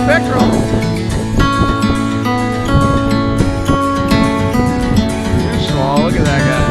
pickerel. Too small. Look at that guy.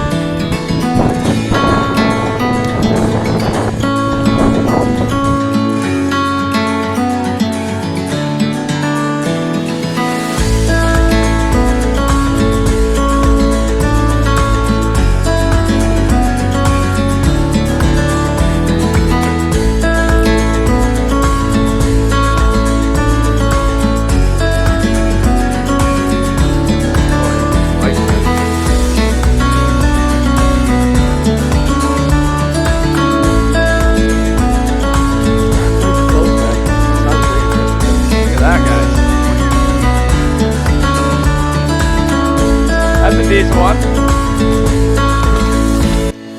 That's a decent one.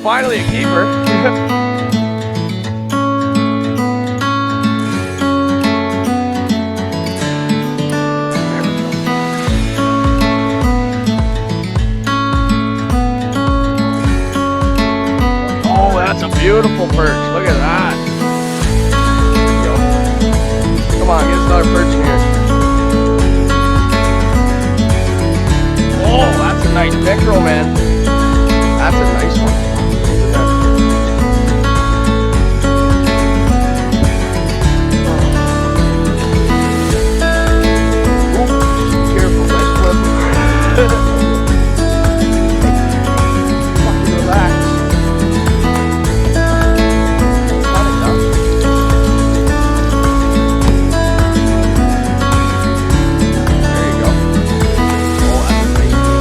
Finally a keeper. Oh, that's a beautiful perch. Look at that. Come on, get us another perch in here. Oh, that's a nice pickerel, man. That's a nice one. Ooh, careful, nice flip. Fucking relax. Got it done. There you go. Oh, that's a nice one.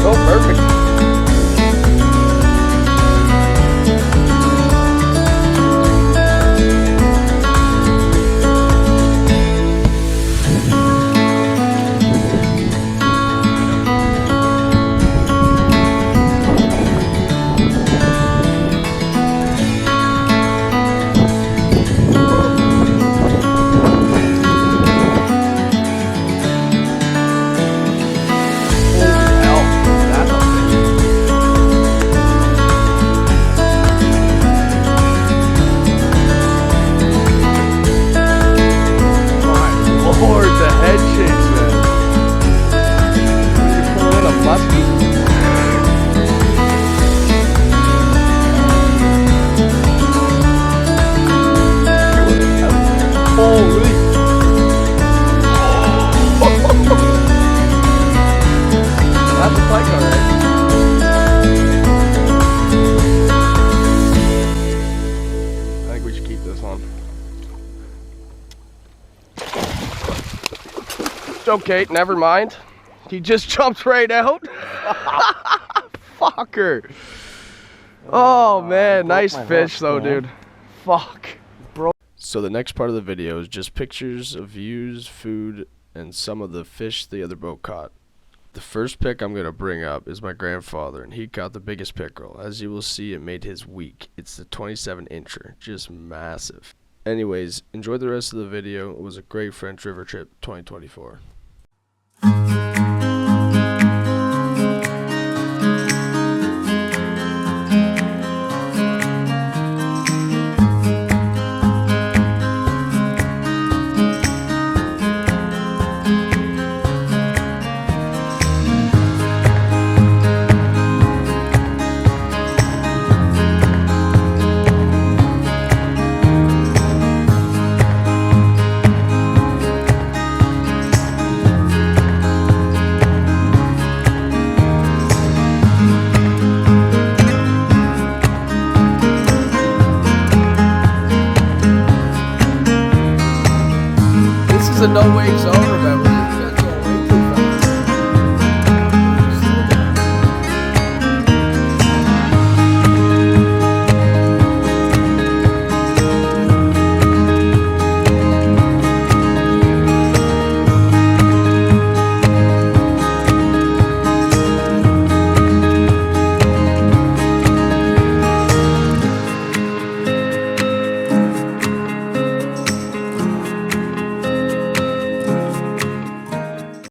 Oh, perfect. Okay, never mind. He just jumped right out. Fucker. Oh man, nice fish though, dude. Fuck. Bro. So the next part of the video is just pictures of views, food, and some of the fish the other boat caught. The first pick I'm going to bring up is my grandfather, and he caught the biggest pickerel. As you will see, it made his week. It's the 27-incher, just massive. Anyways, enjoy the rest of the video. It was a great French River trip 2024. This is a no-wake zone.